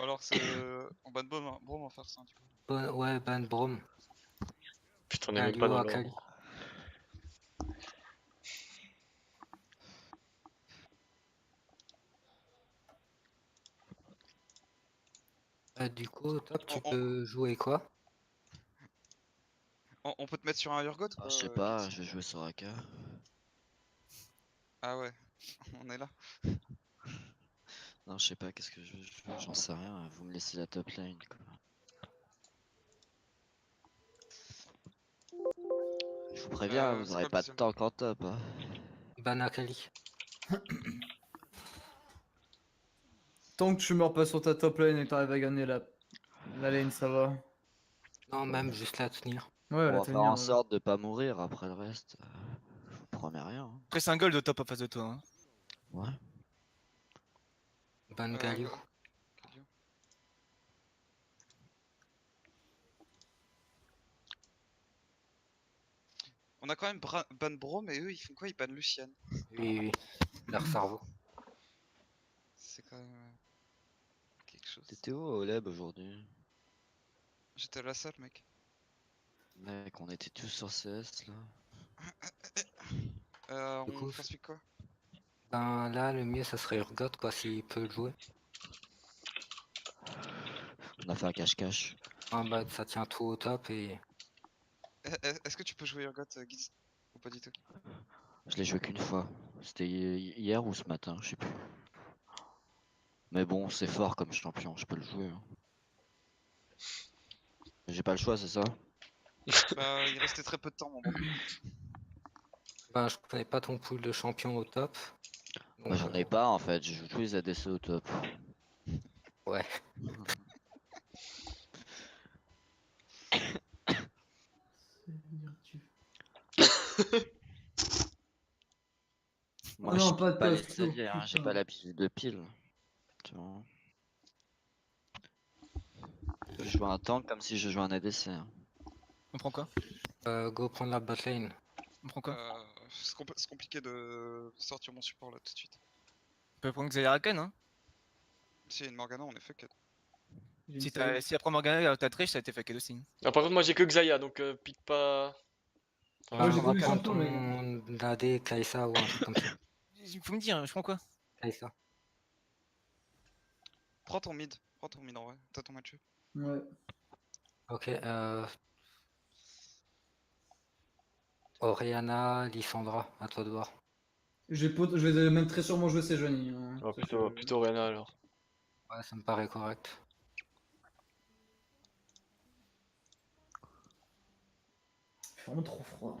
Ou alors c'est en ban Brome en farce, hein, du coup. Ouais, ban Brom. Putain, on est même pas Galio, dans Akali. l'ordre. Du coup, au top, tu On, on- peux jouer quoi? on peut te mettre sur un Urgot ou Ah, pas, je sais pas, Gitz? je vais jouer sur AK. Ah ouais, on est là. Non, je sais pas, qu'est-ce que je joue, j'en sais rien. Vous me laissez la top lane, quoi. Je vous préviens, vous C'est aurez quoi le pas de deuxième? temps qu'en top. Hein. Ban Akali. Tant que tu meurs pas sur ta top lane et que t'arrives à gagner la lane, ça va. Non, même juste la tenir. Ouais, On la va faire en tenir. Ouais. sorte de pas mourir, après le reste, je vous promets rien. Hein. Après, c'est un gold au top en face de toi. Hein. Ouais. Ban Galio. Galio. On a quand même ban Brome et eux ils font quoi? Ils bannent Lucian. Oui, oui. Leur cerveau. C'est quand même quelque chose. T'étais où au lab aujourd'hui? J'étais à la salle, mec. Mec, on était tous sur CS là. Du On coup, t'explique quoi? ben là, le mieux, ça serait Urgot, quoi, s'il peut le jouer. On a fait un cache-cache. En bas, ça tient tout au top et... Est-ce que tu peux jouer Urgot, Gitz? Ou pas du tout? Je l'ai joué qu'une fois. C'était hier ou ce matin, je sais plus. Mais bon, c'est fort comme champion, je peux le jouer. Hein. J'ai pas le choix, c'est ça? Bah, il restait très peu de temps, mon bon. Ben, je connais pas ton pool de champions au top. Bah, Donc, j'en ai pas en fait, je joue tous les ADC au top. ouais. Moi, Oh je non, pas pile de pas post les alliés, hein, j'ai putain. pas l'habitude de pile. Tu vois. Je joue un tank comme si je jouais un ADC. Hein. On prend quoi? Go prendre la bot lane. On prend quoi? C'est compliqué de sortir mon support là tout de suite. On peut prendre Xayah Rakan, hein? S'il y a une Morgana, on est fait que. J'ai une Si, save. si après Morgana t'as triche, ça a été fucké aussi. Ah, par contre, moi j'ai que Xayah, donc pique pas. Moi, Ben, j'ai tous les reprends champions, mais. ton AD, Kaisa ou un truc comme ça. Il faut me dire, je prends quoi? Kaisa. Prends ton mid en vrai. T'as ton match. Ouais. Ok, Oriana, Lissandra, à toi de voir. Je vais même très sûrement jouer ces jeunes. Hein. Ah, Ça, plutôt Rena alors. Ouais, ça me paraît correct. Il fait vraiment trop froid.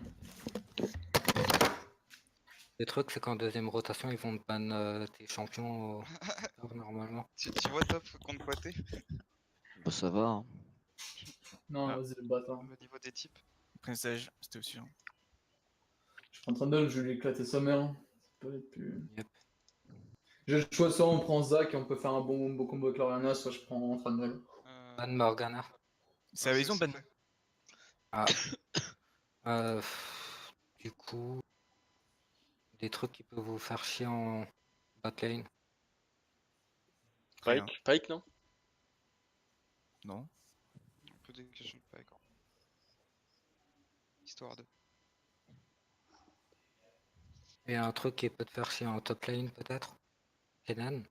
Le truc, c'est qu'en deuxième rotation, ils vont te ban tes champions normalement. Tu vois top contre quoi t'es? Bah ça va. Hein. Non, Ah. vas-y, le bâtard. Au niveau des types. Princesse, c'était aussi. Hein. Je prends Trundle, je vais lui éclater sa mère. Hein. Ça peut être plus. Yep. J'ai le choix, soit on prend Zac et on peut faire un beau combo avec Loriana, soit je prends Trundle. Ban Morgana. C'est la maison, Ben. fait. Ah. Euh, du coup, des trucs qui peuvent vous faire chier en bot lane. Rien. Pike, non? Non. Un peu des questions de pack. Histoire de. Et un truc qui peut te faire chier en top lane peut-être. Kenan.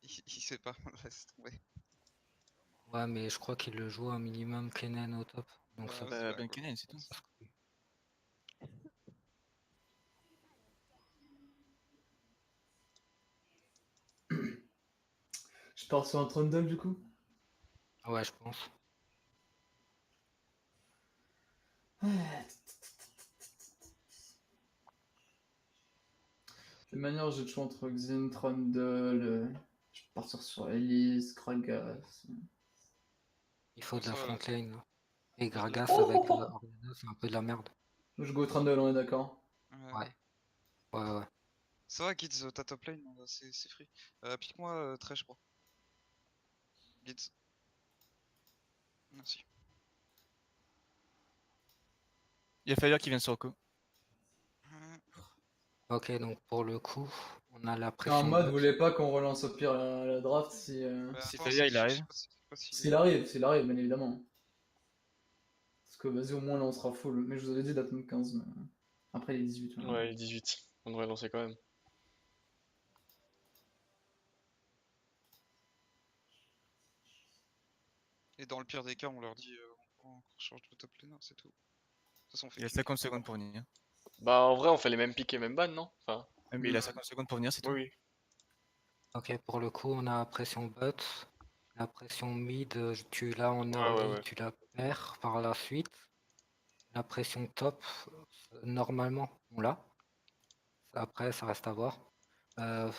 il sait pas, laisse tomber. Ouais, mais je crois qu'il le joue un minimum Kenan au top. Donc ça Ouais, va. c'est pas Ben cool. Kennen, c'est tout. Je pars sur un Trundle du coup. Ouais, je pense. De toute manière, j'ai le choix entre Xin, Trundle. Je vais partir sur Elise, Gragas. Il faut de la Ça, front lane. Là. Et Gragas Oh avec Oriana, c'est un peu de la merde. Je go Trundle, on est d'accord. Ouais. Ouais, ouais. Ça va, Gids, ta top lane, c'est free. Pique-moi Thresh, bro. Gids. Merci. Il y a Fire qui vient sur Oko. Ok, donc pour le coup, on a la En pression mode, bot. vous voulez pas qu'on relance au pire la draft si. Mais Si attends, Faya, il je sais arrive. pas si- je sais pas S'il arrive, bien évidemment. Parce que vas-y, au moins là on sera full. Mais je vous avais dit d'attendre 15, mais après les 18. Ouais, 18. On devrait lancer quand même. Et dans le pire des cas, on leur dit on change de top laner, c'est tout. De toute façon, on fait Il a kill. 50 secondes pour venir. Bah, en vrai, on fait les mêmes piques et mêmes ban, non? Enfin, Mais il a 50 secondes pour venir, c'est tout. oui. Ok, pour le coup, on a pression bot. La pression mid, tu l'as en Ouais, early, ouais. tu la perds par la suite. La pression top, normalement, on l'a. Après, ça reste à voir. Euh,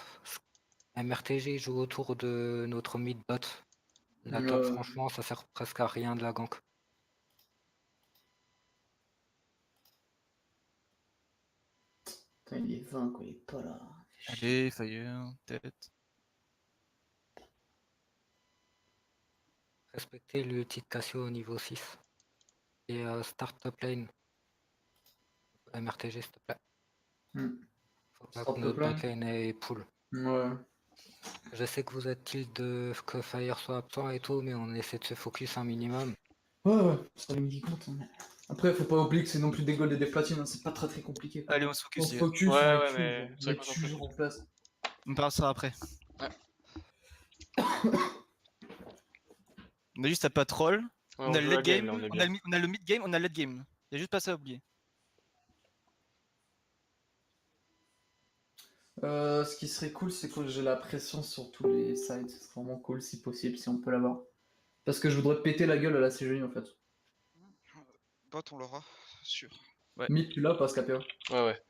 MRTG joue autour de notre mid bot. La top, franchement, ça sert presque à rien de la gank. Putain, il est 20 quoi, il est pas là. Allez, Fire, tête. Respectez le titre Cassio au niveau 6. Et start top lane. MRTG, s'il te plaît. Faut pas Start que top notre lane. bot lane ait pull. Ouais. Je sais que vous êtes tilt de que Fire soit absent et tout, mais on essaie de se focus un minimum. Ouais, ça me dit compte. Hein. Après, faut pas oublier que c'est non plus des golds et des platines, hein, c'est pas très compliqué. Quoi. Allez, on se On focus, se les gars. focus, Ouais, on ouais, les tue, mais genre. c'est On les vrai qu'on tue s'en genre en place. On parle ça après. On a juste à pas troll. Ouais, On a le joue la late game, game, là, on est on bien. a le mid game, on a le late game. Il y a juste pas ça à oublier. Ce qui serait cool, c'est que j'ai la pression sur tous les sides. Ce serait vraiment cool si possible, si on peut l'avoir. Parce que je voudrais péter la gueule à la CGI en fait. Bot, on l'aura, sûr. Mid, tu l'as pas, Scapio? Ouais, ouais.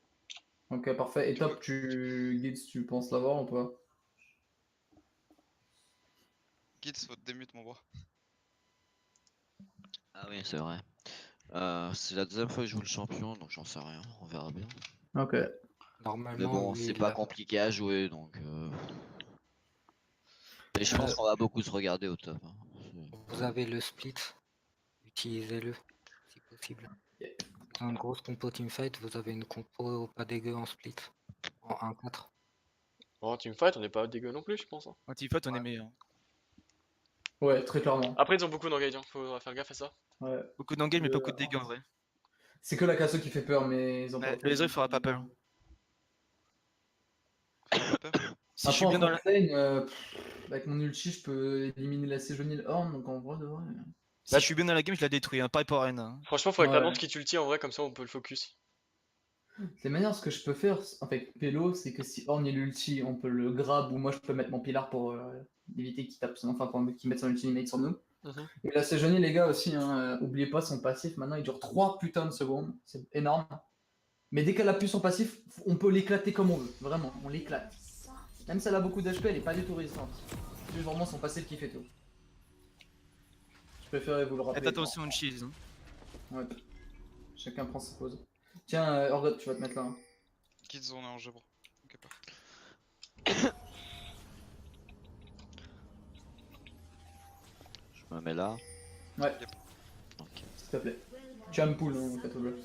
Ok, parfait. Et top, tu penses l'avoir ou pas? Guides, faut te démute, mon bras. Ah oui, c'est vrai. C'est la deuxième fois que je joue le champion, donc j'en sais rien. On verra bien. Ok. Mais Normalement, bon, oui, c'est il pas l'a. compliqué à jouer, donc. Et je pense qu'on va beaucoup se regarder au top. Hein. Vous avez le split, utilisez-le si possible. C'est une grosse compo teamfight, vous avez une compo pas dégueu en split, en 1-4. Bon, teamfight, on est pas dégueu non plus, je pense. Hein. En teamfight, on est meilleur. Ouais, très clairement. Après, ils ont beaucoup d'engage, hein. Faudra faire gaffe à ça. Ouais. Beaucoup d'engage, mais Le- pas beaucoup de dégâts en vrai. C'est que la casse qui fait peur, mais ils ont Ouais, pas. le Ezreal fera pas peur. Fais pas peur. Si je Après, suis en bien dans la. front lane, avec mon ulti, je peux éliminer la Séjonil Horn, donc en vrai de vrai. Si je suis bien dans la game, je la détruis. Hein. Pareil pour Arena. Hein. Franchement, faudrait que Ouais. t'annonces qui tu le tiens en vrai, comme ça on peut le focus. Les manières, ce que je peux faire avec Pélo, c'est que si Horn est l'ulti, on peut le grab, ou moi je peux mettre mon pilar pour éviter qu'il tape, enfin qu'il mette son ultimate sur nous. Et la Séjonie, les gars, aussi, hein, oubliez pas son passif, maintenant il dure 3 putains de secondes, c'est énorme. Mais dès qu'elle a plus son passif, on peut l'éclater comme on veut, vraiment, on l'éclate. Même si elle a beaucoup d'HP, elle est pas du tout résistante. C'est juste vraiment son passif qui fait tout. Je préférais vous le rappeler. Faites attention aux cheese. Hein. Ouais. Chacun prend ses pauses. Tiens, Orgot, tu vas te mettre là. Hein. Guides, on est en jeu, bro. Ok, parfait. Je me mets là. Ouais. Yep. Ok. S'il te plaît. Tu as un pool, hein, Cato Bleu.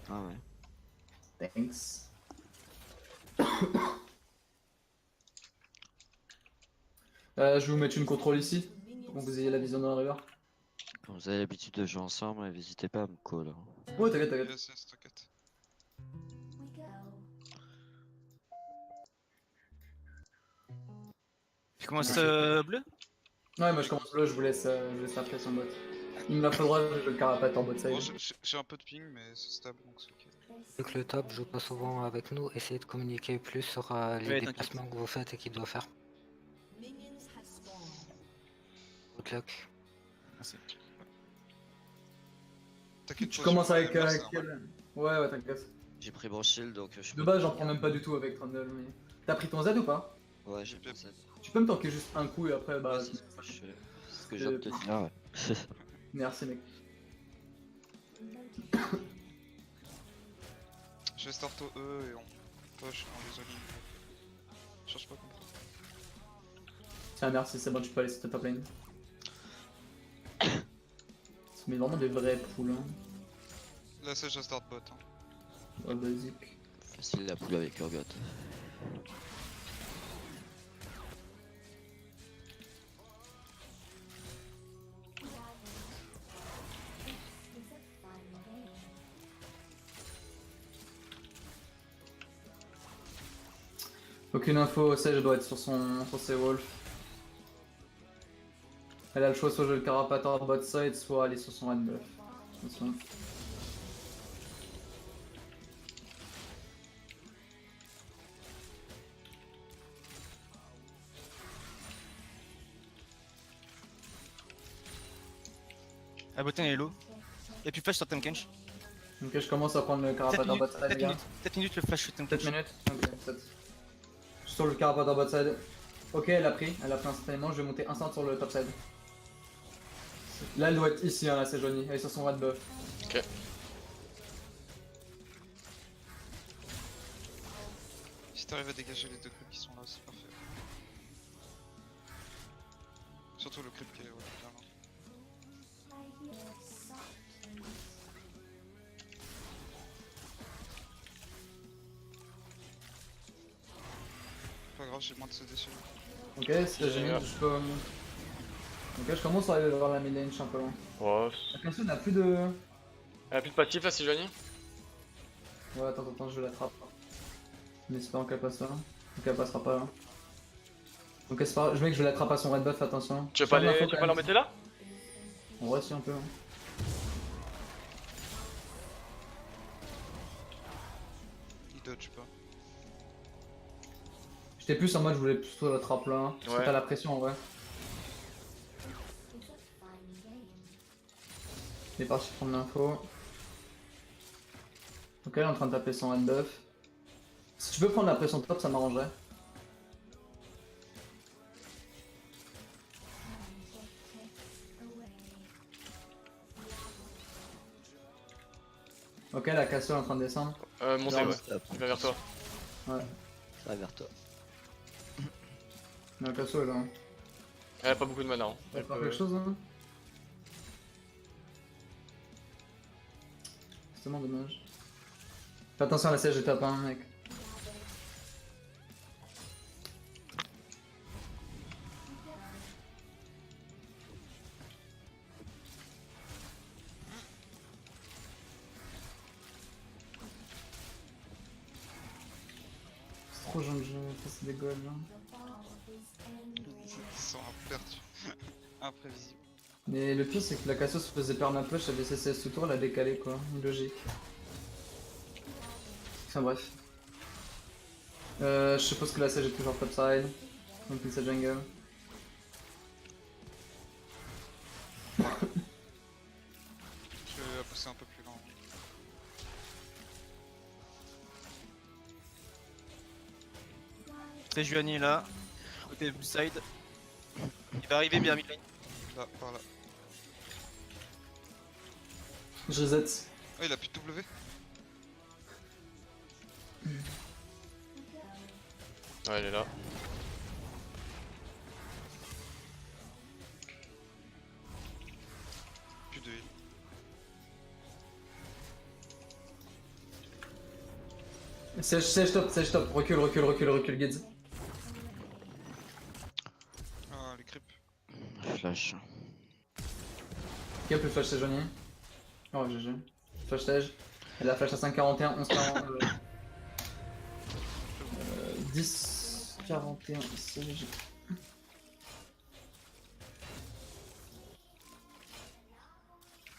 Ah ouais. Thanks. Je vais vous mettre une contrôle ici, pour que vous ayez la vision dans la river. Quand vous avez l'habitude de jouer ensemble, n'hésitez pas à me call. Hein. Ouais, t'inquiète. Yes, yes, t'inquiète. Tu commences bleu? Ouais, moi je commence bleu, je vous laisse la pression bot. Il me la faudra, je le carapate en bot side. Bon, j'ai un peu de ping, mais c'est stable, donc c'est ok. Vu que le top joue pas souvent avec nous, essayez de communiquer plus sur les Ouais, déplacements que vous faites et qu'il doit faire. Good luck. Merci. T'inquiète Tu pas, commences je vais avec faire ça, quel... Ouais, t'inquiète. J'ai pris mon shield, donc je suis. De base, j'en prends même pas du tout avec Trundle, mais... T'as pris ton Z ou pas? Ouais, j'ai pris ça. Tu peux me tanker juste un coup et après, bah... C'est ce que j'ai de te dire. Ouais. Merci, mec. Je vais start au E et on push en les all-in. Cherche pas à comprendre. Tiens, merci, c'est bon, tu peux aller sur ta top lane. Mais vraiment des vrais poules, hein. Là, c'est je start bot. Hein. Ouais, basique. Facile la poule avec Urgot. Aucune info, Sage doit être sur ses wolves. Elle a le choix soit jouer le Carapator bot side, soit aller sur son red buff. Attention. La botte est low. Y'a plus de flash sur Tankkench. Ok, je commence à prendre le 7 Carapator bot minutes, side, les 7 gars. minutes, 7 minutes le flash sur 7 Tankkench. minutes. Ok, 7. Je suis sur le Carapator bot side. Ok, elle a pris instantanément, je vais monter instant sur le top side. Là, elle doit être ici, hein, là, c'est Johnny. Elle est sur son red buff. Ok. Si t'arrives à dégager les deux creeps qui sont là, c'est parfait. Surtout le creep qui est bien là. Pas grave, j'ai moins de CD sur lui. Ok, c'est génial, je peux. Ok, je commence à aller voir la mid lane, je suis un peu loin. Ouais. La question n'a plus de. Elle a plus de passif là, c'est Johnny. Ouais, attends, je l'attrape. En espérant qu'elle passe là. Donc elle passera pas là. Donc c'est pas grave, je mets que je l'attrape à son red buff, attention. Tu veux pas l'embêter là? En vrai, si un peu. Hein. Il dodge pas. J'étais plus en mode, je voulais plutôt l'attrape là. Parce que Ouais. t'as la pression en vrai. Il est parti prendre l'info. Ok, elle est en train de taper son red buff. Si tu peux prendre la pression top, ça m'arrangerait. Ok, la Cassio est en train de descendre. Montez, Non, ouais. Stop. Je vais vers toi. Ouais, Ça va vers toi. la Cassio est là. Elle a pas beaucoup de mana. Hein. Elle Elle faire peut- quelque chose hein. C'est tellement dommage. Fais attention à la siège, je tape un mec. C'est trop gentil, je passer des goals là. Ils sont perdus. Imprévisibles. Mais le pire c'est que la Cassio se faisait perdre un push, elle avait CCS tout tour, elle a décalé quoi, logique. Enfin bref. Je suppose que la siège est toujours topside, donc il sa jungle. Je vais la pousser un peu plus loin. C'est Juani là, côté blue side. Il va arriver bien mid lane. Là, par là. Je reset. Oh, il a plus de W. Ouais, elle est là. Plus de heal. Siège top, recule, guides. Ah, les creeps. Flash. Qui a plus flash c'est Johnny? Oh GG. Flash siège. Elle a flash à 5,41, 11,40. 10,41 siège.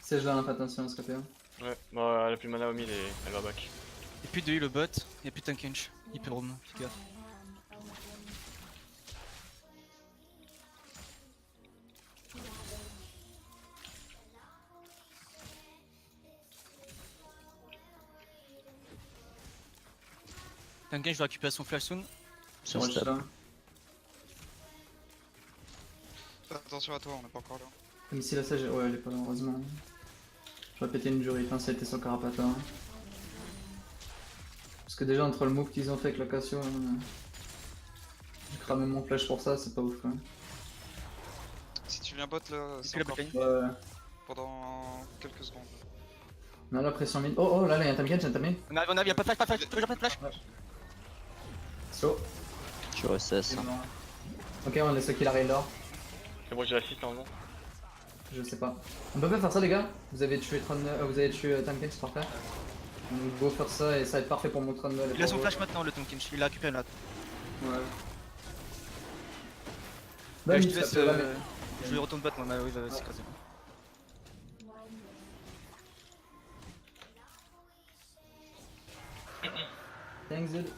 Siège là, fais attention à ce côté. Ouais, bon, elle a plus de mana au mid et elle va back. Y'a plus de heal au bot, y'a plus de Tankkench. Il peut roam, fais gaffe. Tankkench va récupérer son flash soon. Sur Moi je suis stop. là. Attention à toi, on n'est pas encore là. Comme si la siège. Ouais, elle est pas là, heureusement. J'aurais pété une durée, ça a été sur Carapator. Parce que déjà, entre le move qu'ils ont fait avec la Cassio, j'ai cramé mon flash pour ça, c'est pas ouf quand même. Si tu viens bot là, c'est Puis la encore botlane. Ouais, pendant quelques secondes. On a la pression mid. Oh là, il y a un Tamken, j'ai un Tamken. On arrive, y'a pas de flash, toujours pas de flash. So. Tu SS. Hein. Ok, on laisse kill arrive là. C'est bon, j'ai l'assist normalement. Je sais pas. On peut pas faire ça, les gars. Vous avez tué vous avez tué Tamken, c'est parfait. On go faire ça et ça va être parfait pour mon Tron. Il a son flash maintenant, le Tonkin. Il l'a récupéré là. Ouais. Ouais, je Bah, te laisse. ça peut pas, Je lui retourne bot, moi. Bah oui, va s'écraser. Thanks, dude.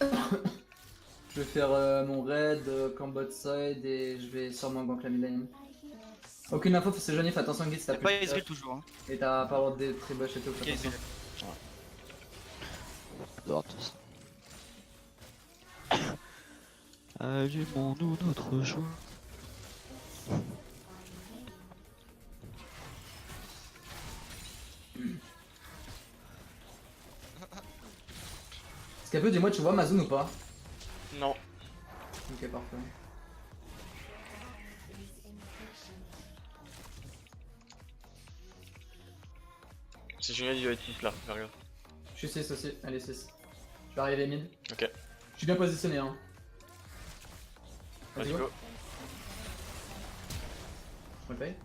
Je vais faire mon raid combat side et je vais sûrement gank la mid lane. Aucune info, c'est Johnny, fais attention Guide si t'as Y'a plus pas de Ezreal toujours. Hein. et t'as pas le droit de tribush et tout. Ok, fais attention. Ezreal. J'adore tout ça. Allumons-nous notre joie. Scapio, dis-moi, tu vois ma zone ou pas? Non. Ok, parfait. C'est génial, il doit être 6 là, fais gaffe. Je suis 6 aussi, allez 6. Je vais arriver mid. Ok, Je suis bien positionné hein. vas-y go. On le paye?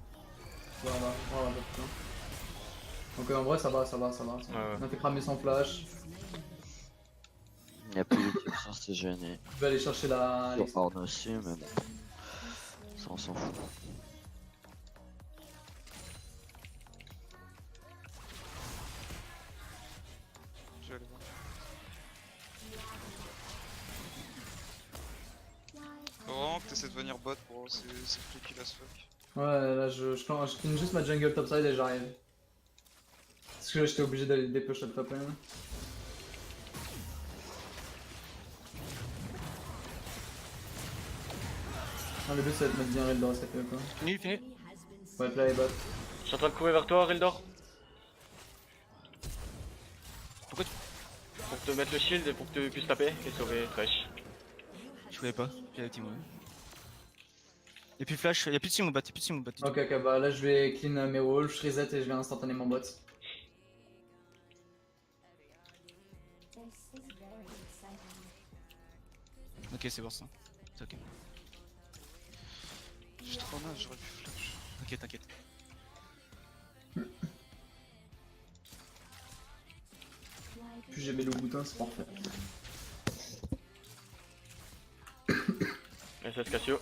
Ouais, on va putain. Donc en vrai ça va. Ouais. On a fait cramer son flash. Il n'y a plus d'équipe, c'est gêné. Je vais aller chercher la... Sur Horn aussi, mais bon. Ça on s'en fout. Je vais aller voir. Faut vraiment que t'essaies de venir bot pour c'est plus kill as fuck. Ouais, là je finis juste ma jungle topside et j'arrive. Parce que là j'étais obligé d'aller dépêcher le top lane. Non, le but c'est de mettre bien raid dans cette quoi. Fini, fini. Ouais, play bot. Je suis en train de courir vers toi, Reldor. Pourquoi tu. Pour te mettre le shield et pour que tu puisses taper et sauver Thresh. Je voulais pas. J'ai la team, ouais. Y'a plus de flash, y'a plus de team au bot, y'a plus de team au bot. Ok, bah là je vais clean mes walls, je reset et je vais instantanément bot. Ok, c'est bon ça. C'est ok. J'ai trop mal, j'aurais pu flash. Ok, t'inquiète. Puis j'ai mis le bouton, c'est parfait. SS Cassio.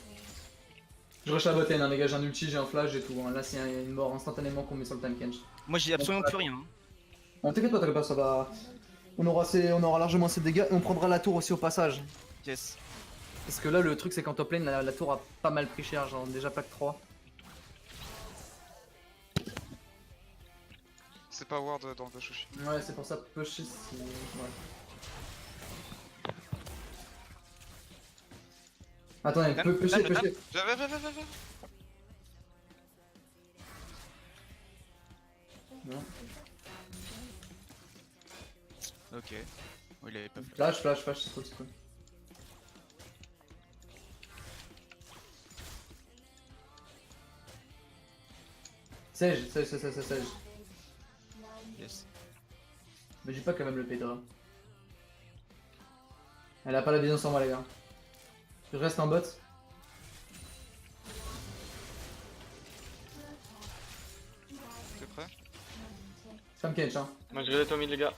Je rush la bot lane, hein, les gars, j'ai un ulti, j'ai un flash, j'ai tout. Hein. Là c'est une mort instantanément qu'on met sur le time kench. Moi j'ai absolument plus rien. Hein. Bon, t'inquiète pas, ça va. On aura largement assez de dégâts et on prendra la tour aussi au passage. Yes. Parce que là, le truc c'est qu'en top lane, la tour a pas mal pris cher, genre déjà pack 3. C'est pas ward dans le chouchi. Ouais, c'est pour ça pusher si. Ouais. Attendez, pusher. Va. Non. Ok. Oh, il avait pas flash. Flash, c'est cool. Sage. Yes. Mais j'ai pas quand même le Pedra. Elle a pas la vision sur moi les gars. Je reste en bot. T'es prêt? Comme Kench hein. Moi je vais être au mid les gars.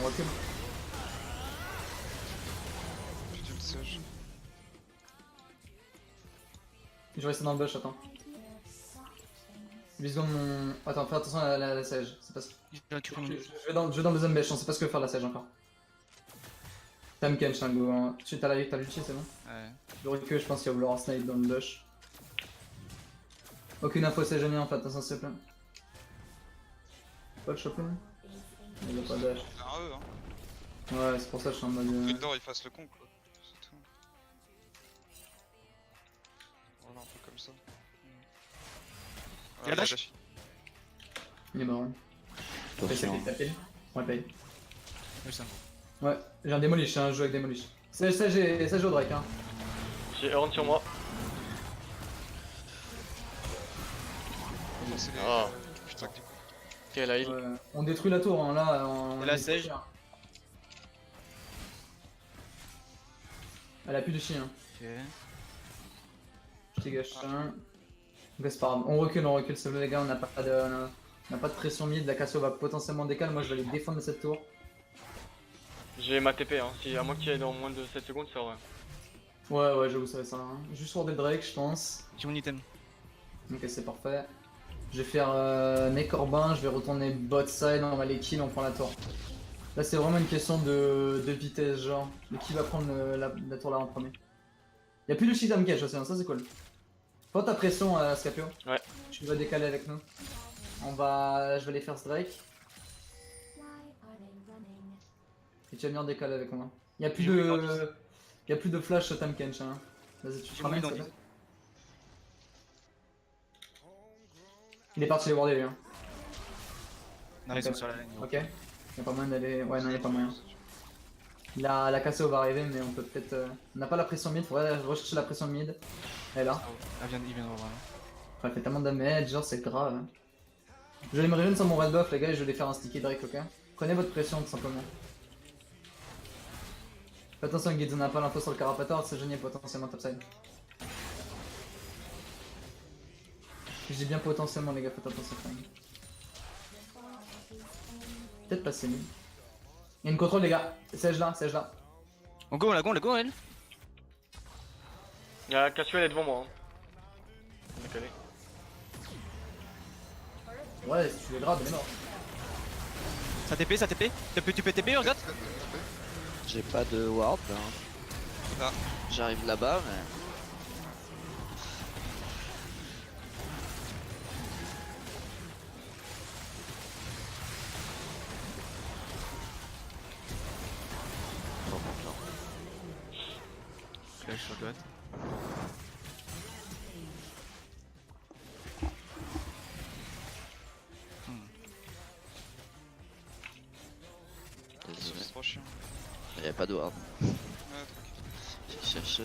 On recule. Putain de sage. Je vais rester dans le bush, attends. Vision de mon... Attends, fais attention à la sage. C'est pas... J'ai récupéré Je mon. vais dans le deuxième bush, on sait pas ce que faire la sage encore. Tam Kench, hein, go. Hein. Tu t'as l'ulti, c'est bon? Ouais. Le recul, je pense qu'il va vouloir snipe dans le bush. Aucune info, c'est génial, fais attention s'il te plaît. Pas de choper? Il a pas de dash. C'est un E hein. Ouais, c'est pour ça que je suis en mode... Gildor il fasse le con quoi. C'est tout. Voilà, un peu comme ça. Y'a la dash. Il est mort. Hein. Attention. Ouais, paye. Oui, ça. Ouais, j'ai un démolish, j'ai un jeu avec démolish. Sage au Drake, hein. J'ai Horn sur moi. passer les. Oh. Putain, que du coup. Ok, la heal. Ouais. On détruit la tour, hein, là. On Et la est Sage. super. Elle a plus de chien. Ok. Je dégage ça. Donc c'est pas grave. On recule, s'il vous plaît, les gars. On n'a pas de pression mid. La Cassio va potentiellement décaler. Moi, je vais aller défendre cette tour. J'ai ma TP, hein. Si, à moins qu'il y ait dans moins de 7 secondes, ça aurait. Ouais, j'avoue, ça va ça. Hein. Juste pour des Drake, je pense. J'ai mon item. Ok, c'est parfait. Je vais faire Ney Corbin. Je vais retourner bot side. On va les kill. On prend la tour. Là, c'est vraiment une question de vitesse, genre. De qui va prendre la tour là en premier. Y'a plus de shit à me catch aussi, hein, ça c'est cool. Prends ta pression, Scapio. Ouais. Tu vas décaler avec nous. Je vais aller faire ce Drake. Et tu vas venir décaler avec moi. Y'a plus de flash Tam Kench. Hein. Vas-y, tu te J'ai mon ramènes, dans s'il te le plaît. Il est parti les border lui. Hein. Non, ils sont sur la ligne. Ok. Y'a pas moyen d'aller. Ouais, non, y'a pas moyen. La Cassio va arriver, mais on peut peut-être. On n'a pas la pression mid, faudrait rechercher la pression mid. Elle est là. Ah, il vient de revoir. Enfin, elle fait tellement de damage, genre c'est grave. Hein. Je vais me rejoindre sur mon red buff, les gars, et je vais les faire un sticky Drake, ok? Prenez votre pression, tout simplement. Faites attention, Guids, on n'a pas l'info sur le Carapator, c'est génial potentiellement topside. Je dis bien potentiellement, les gars, faites attention quand même. Peut-être passer lui. Il y a une contrôle, les gars. Sèche là. On go, elle. Y'a Cassio, elle est devant moi. Hein. On est calé. Ouais, si tu les grabes, elle est morte. Ça TP. Tu peux TP, Urgot? J'ai pas de ward là. Ah. J'arrive là-bas mais. Trop content. Flash sur Urgot. Désolé. C'est trop chiant. Y'a pas de ward. Ouais, tranquille. J'ai cherché.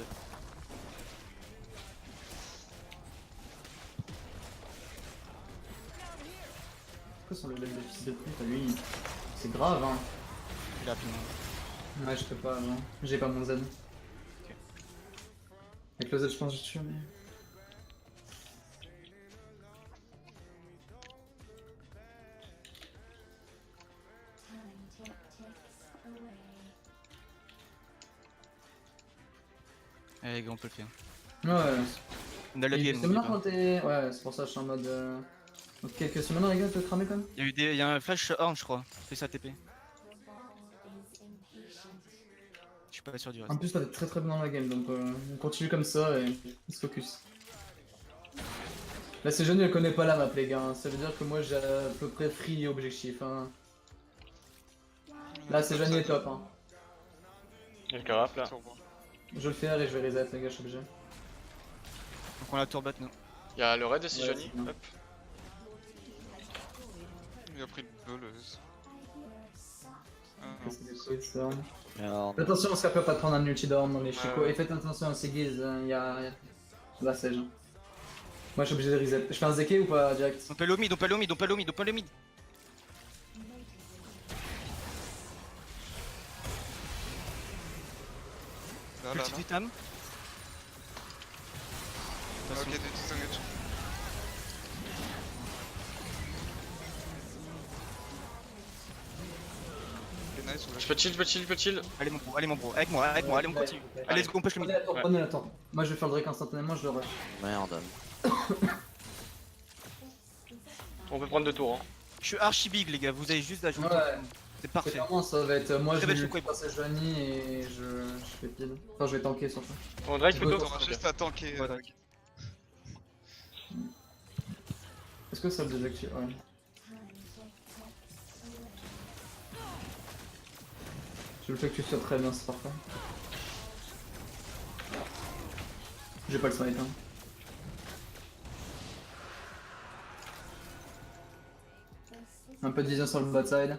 Pourquoi sur le level de fils de pute, lui, c'est grave, hein. Il est rapidement. Ouais, je peux pas, non. J'ai pas mon Z. Avec le Z, je pense que je tue, mais. Allez, gars, on peut le faire. Ouais, On a le et game. c'est maintenant quand t'es. Ouais, c'est pour ça que je suis en mode. Donc, quelques semaines, les gars, t'es cramé quand même. Il y a un flash orange, je crois. Fais ça TP. Je suis pas sûr du reste. En plus, t'es très bien dans la game, donc on continue comme ça et on se focus. Là, c'est jeune, elle connaît pas la map, les gars. Hein. Ça veut dire que moi, j'ai à peu près free objectif. Hein. Là, c'est jeune, il est top. Hein. Y'a le carap là. Turbo. Je vais le faire et je vais reset, les gars, je suis obligé. Donc on a tour bat, nous. Y'a le raid aussi, Ouais, Johnny. c'est bien. Hop. Il a pris une voleuse. Ah, non. C'est des trucs, ça. Merde. Faites attention, on se capable pas de prendre un ulti d'orme dans les Ouais, chicots. ouais. Et faites attention à ces guises, il y a. La sèche. Moi, je suis obligé de reset. Je fais un Zeke ou pas direct? On peut le mid. Là, là, Ulti là. du Tam. Ah, ok, des disengage. Ok, nice, Je peux chill. Allez, mon bro. Avec moi, allez, on continue. Allez, let's go, on push le mid. Prenez la tour. Moi, je vais faire le Drake instantanément, je le rush. Merde. On peut prendre 2 tours. Hein. Je suis archi big, les gars. Vous avez juste à jouer. Ouais. C'est C'est parfait. clairement, ça va être. Moi, je Très vais belle lui chouquette. passer Johnny et je fais pile. Enfin, je vais tanker surtout. On drive Tu plutôt. peux On aura juste à tanker. Ouais, d'accord. Est-ce que ça le désactive? Ouais. Je le fais que tu sois très bien, c'est parfait. J'ai pas le smite, hein. Un peu de vision sur le bot side.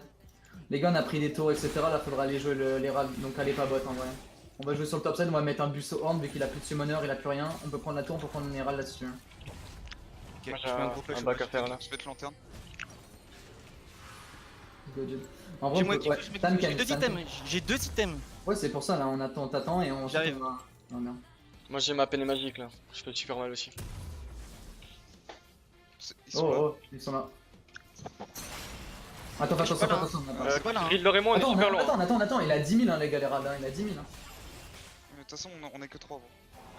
Les gars, on a pris des tours, etc. Là, faudra aller jouer les rats, donc allez pas bot en vrai. On va jouer sur le top side, on va mettre un bus au horn vu qu'il a plus de summoner, il a plus rien. On peut prendre la tour, on peut prendre une râle là-dessus. Hein. Moi, je fais un gros flash. un bac à faire là. Je vais te lanterne. Go, Jude. En vrai, J'ai on moi peut- ouais, Tan j'ai can, deux Tan items, j'ai 2 items. Ouais, c'est pour ça, là, on attend, t'attends et on... J'arrive. Non, non. Moi j'ai ma peine magique là. Je fais super mal aussi. Ils sont là. Oh, ils sont là. Attends, Je suis pas là, hein. attention. Euh, pas là, hein. Riddler et moi on est Attends, super loin. attends, il a 10 000 hein, les gars, les radars, il a 10 000 hein. Mais de toute façon, on est que 3 gros.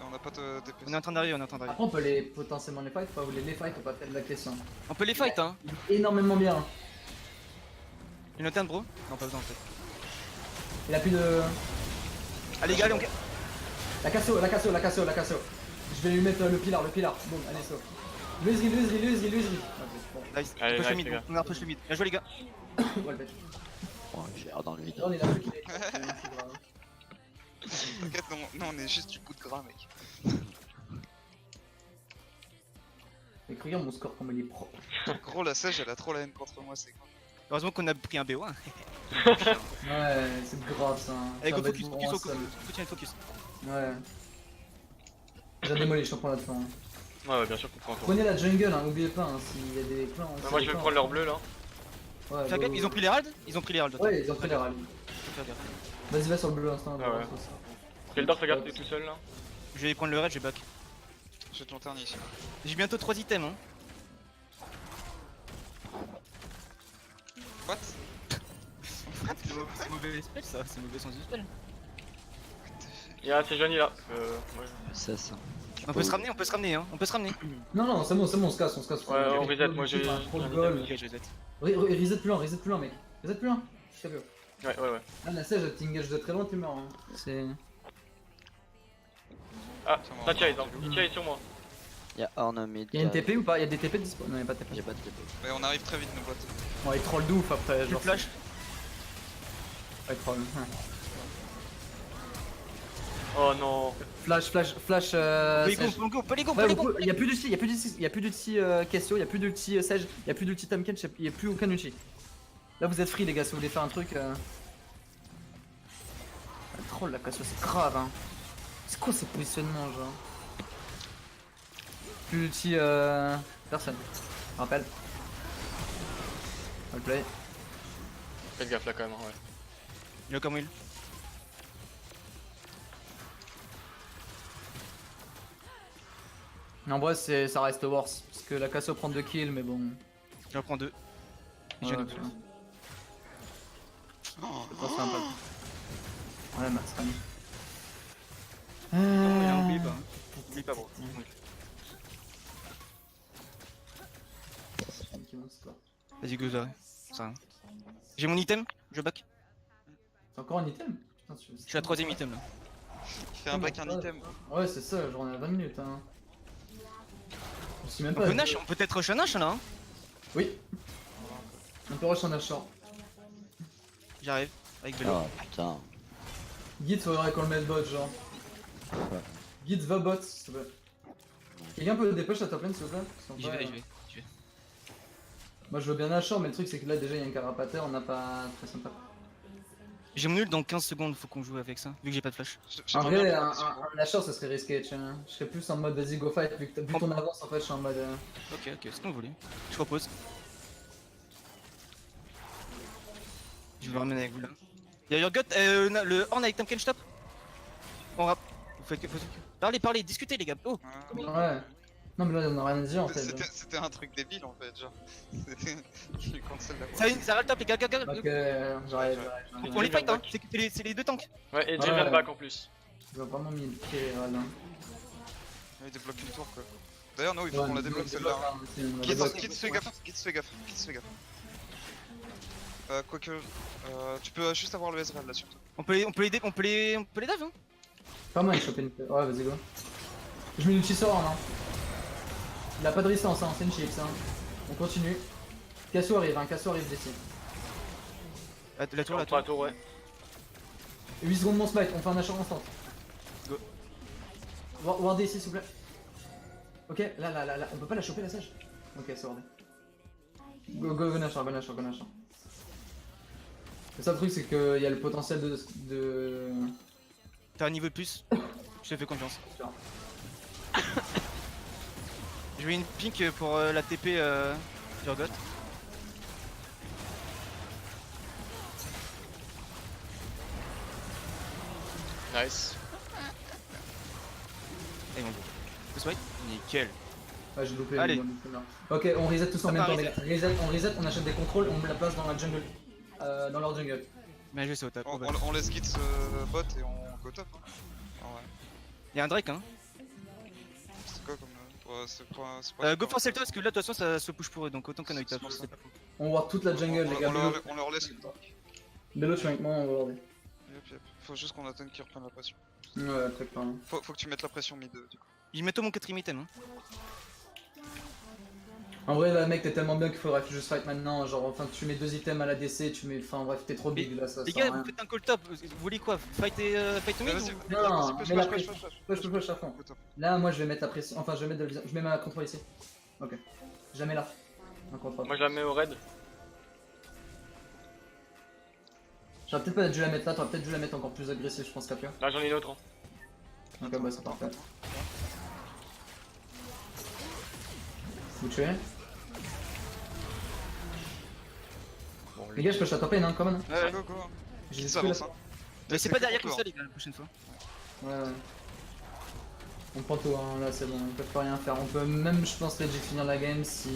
Et on a pas de DPS. On est en train d'arriver, on est en train d'arriver. Après, on peut les potentiellement les fight, faut pas voler les fight, faut pas faire de la question. On peut les fight, hein. Énormément bien. Une lanterne, bro? Non, pas besoin en fait. Il a plus de. Allez, gars, allez, on. La Cassio. Je vais lui mettre le pilar. Boum, allez, saut. Luisri. Nice. Allez, Push le nice, mid, les gars. on a push le mid. Bien joué, les gars. Ouais, le pêche. Oh, j'ai l'air dans le vide. Là, on est là, plus qu'il est. C'est grave. T'inquiète, non, on est juste du bout de gras, mec. Mais regarde mon score, comme il est propre. Gros, la Sage, elle a trop la haine contre moi, c'est grave. Heureusement qu'on a pris un BO1. Ouais, c'est grave ça. Allez, Ça go va être focus, vraiment focus, seul. focus, focus. Ouais. J'ai démoli, je comprends là-dedans. Ouais, bien sûr qu'on prend un tour. Prenez la jungle, hein, oubliez pas, hein, s'il y a des clans. Bah, moi je vais prendre leur bleu là. Ouais, Fais gaffe, ils ont pris les ralds? Ils ont pris les ralds. Ouais, ils ont pris les rallyes. Faut faire gaffe. Vas-y, va sur le bleu instant. Ah ouais. Keldar, regarde, t'es tout seul là. Je vais prendre le raid, je vais back. Je vais te lanterner ici. J'ai bientôt 3 items, hein. What? C'est mauvais spell ça, c'est mauvais sens du spell. Y'a c'est Johnny là. Ouais, C'est ça. On peut se ramener, hein. On peut se ramener. Non, c'est bon, on se casse. Ouais, on reset, moi j'ai. Trop de j'ai un goal. Ok, je les ai. Reset plus loin, mec. Reset plus loin. Je t'ai vu. item. Ouais. Ah, la Sage, elle t'engage de très loin, tu meurs. Hein. C'est. Ah, Ça ça chase, hein. Il chase sur moi. Y'a Orne mid. Y'a une TP ou pas? Y'a des TP dispo? Non, y'a pas de TP. J'ai pas de TP. Ouais, on arrive très vite, nos bots. Bon, il troll de ouf après. Je Genre, flash. Ouais, troll. Ouais. Oh non. Flash. On Sage. peut les go, Ouais, y'a plus d'ulti, y'a plus d'ulti Cassio, y'a plus d'ulti Sage, y'a plus d'ulti Tamken, y'a plus aucun ulti. Là vous êtes free les gars, si vous voulez faire un truc. Ah, troll la Cassio, c'est grave hein. C'est quoi ces positionnements genre? Plus d'ulti personne. Rappel. On va le play. Faites gaffe là quand même, ouais. Il a comme will. En vrai ça reste worse, parce que la Cassio prend 2 kills mais bon. J'en prends 2. Ouais, J'ai ouais, deux. Oh, c'est pas sympa. Ouais, Max Rami. Non, oublie pas. Oublie pas, bro. Vas-y, go, là. Ça va. J'ai mon item, je back. C'est encore un item? Putain, Je suis à 3ème item là. il fait un bac, un item. Ouais, c'est ça, genre on est à 20 minutes hein. Je sais même On pas. peut Nash, on peut être rush à Nash là, hein. Oui. On peut rush en Nash short. J'arrive, avec vélo. Oh putain. Git faudrait qu'on le mette bot genre. Ouais. Git va bot s'il te plaît. Quelqu'un peut dépêcher à top lane s'il vous plaît? Parce J'y qu'en vrai, vais. Moi je veux bien Nash short mais le truc c'est que là déjà il y a un carapateur, on n'a pas très sympa. J'ai mon ult dans 15 secondes, faut qu'on joue avec ça, vu que j'ai pas de flash. En vrai un Nash short ça serait risqué tu vois. Je serais plus en mode vas-y go fight vu que vu ton avance en fait je suis en mode Ok, ce qu'on voulait. Je propose. Je vais le ramener avec vous là. Y'a Urgot, le Horn avec Tamken stop. On rap. Vous faites que. Parlez, discutez les gars. Oh, Ouais. Non mais là on a rien à dire en fait. C'était un truc débile en fait, genre. C'était cancel la ça râle top les gars, Donc j'arrive. On les fight hein, c'est les deux tanks. Ouais, et Jay Ouais. vient de back en plus. Ils ont vraiment mis le pied là. Il débloque une tour quoi. D'ailleurs, non, il faut qu'on la débloque celle-là. Kit se fait gaffe. Quoique, tu peux juste avoir le Ezreal là surtout. On peut les dive hein. Pas mal, choper une. Ouais, vas-y, go. Je mets l'ulti sort, hein. Il a pas de résistance, hein, c'est une chips. Hein. On continue. Cassio arrive d'ici. La tour, La tour, ouais. 8 secondes mon smite, on fait un achat instant. Go. Wardez ici, s'il vous plaît. Ok, là, on peut pas la choper la sage. Ok, c'est wardé. Go Nashor. C'est ça le truc, c'est qu'il y a le potentiel de... T'as un niveau de plus. Je te fais confiance. Je vais une pink pour la TP Urgot. Nice. Et bon. Faut swipe. Nickel. Ah, j'ai loupé. Allez. bon, c'est bien. Ok, on reset tous en Ça même temps, part, les gars. On reset, on achète des contrôles, on la place dans la jungle. Dans leur jungle. Bien joué, c'est au top. On laisse Git bot et on go top. Hein. Ah ouais. Y'a un Drake hein. C'est quoi comme. Ouais, c'est pas. Go for Celta parce que là de toute façon ça se push pour eux donc autant qu'on ait top. C'est C'est pas faux. On voit toute la jungle, les gars. On leur laisse. Bello, tu es avec moi, on va regarder. Yep. Faut juste qu'on attende qu'ils reprennent la pression. Ouais, très clairement. Faut que tu mettes la pression mid du coup. Il met tout mon 4ème item. Hein. En vrai, là, mec, t'es tellement bien qu'il faudrait juste fight maintenant. Genre, enfin, tu mets 2 items à la DC, tu mets. Enfin, bref, t'es trop big là, ça. Les sert à gars, rien. vous faites un call top, vous voulez quoi? Fight mid Vas-y, ou... Non, push, mais la push, pression. push. Push à fond. Go top. Là, moi, je vais mettre la pression. Enfin, je vais mettre je mets ma contrôle ici. Ok. Jamais là. Un contrôle. Moi je la mets au raid. J'aurais peut-être pas dû la mettre là, t'aurais peut-être dû la mettre encore plus agressive, je pense, Capia. Là j'en ai une autre. Hein. Ok, bah, c'est parfait. Vous tuez. Bon, Les gars, je peux shot top lane, hein, come on. Ouais, go. J'ai Git des avance. skills. Hein. Mais c'est C'est pas que derrière pour comme toi. ça les gars la prochaine fois. Ouais. On prend tout, hein, là, c'est bon, ils peuvent pas rien faire. On peut même, je pense, legit finir la game si.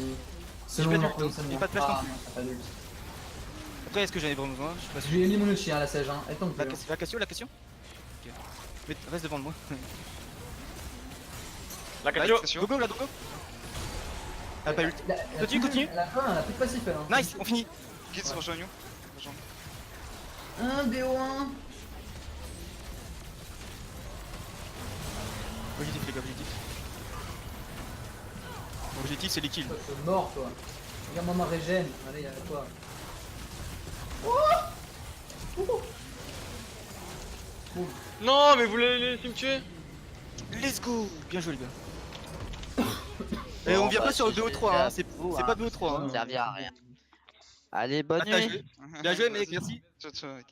Selon pas leur d'ult, hein. positionnement. J'ai pas de place non Ah, plus. non, t'as pas d'ult. Après est-ce que j'en ai vraiment besoin? Je sais pas Je si... lui ai mis mon ulti, hein, la sage, hein. Elle tombe plus. La Cassio? Ok. Mais reste devant de moi. La Cassio. Go go là, go go. Ah pas ult. Continue. Elle a plus de passif, elle. Hein. Nice, on finit. Git rejoins nous. Rejoins. 1 BO1. Objectif les gars, objectif. Objectif c'est les kills. Toi, t'es mort, toi. Regarde-moi ma régène. Allez, y'a toi. Non mais vous voulez laisser me tuer? Let's go. Bien joué les gars. Et on vient pas sur le BO3 hein, c'est pas BO3 hein. Ça servait à rien. Allez, bonne Ah, t'as nuit. joué. Bien joué mec, Vas-y. merci. Ciao mec.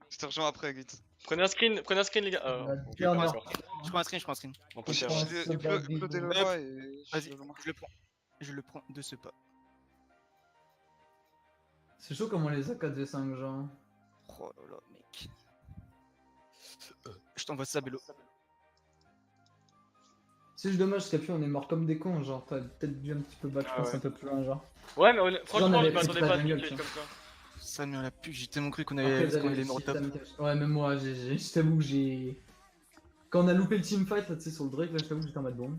Je te rejoins après Git. Prenez un screen les gars. La Ok, dernière. d'accord. Je prends un screen. On peut Je faire. uploadez le roi et Vas-y, je le marque. je le prends de ce pas. C'est chaud comme on les a 4v5, genre. Oh là là mec. Je t'envoie ça Bello. C'est juste dommage, Scapu, on est mort comme des cons, genre. T'as peut-être dû un petit peu back, je Ah pense, ouais. un peu plus loin, genre. Ouais mais franchement avait je m'attendais pris pas à la ce jungle, qu'il tu comme vois. ça. Ça me l'a pu, j'ai tellement cru qu'on Après, allait vous les avez morts le top. système cache. Ouais, même moi, je t'avoue que j'ai. Quand on a loupé le teamfight, là, tu sais, sur le Drake, là, je t'avoue que j'étais en mode bon.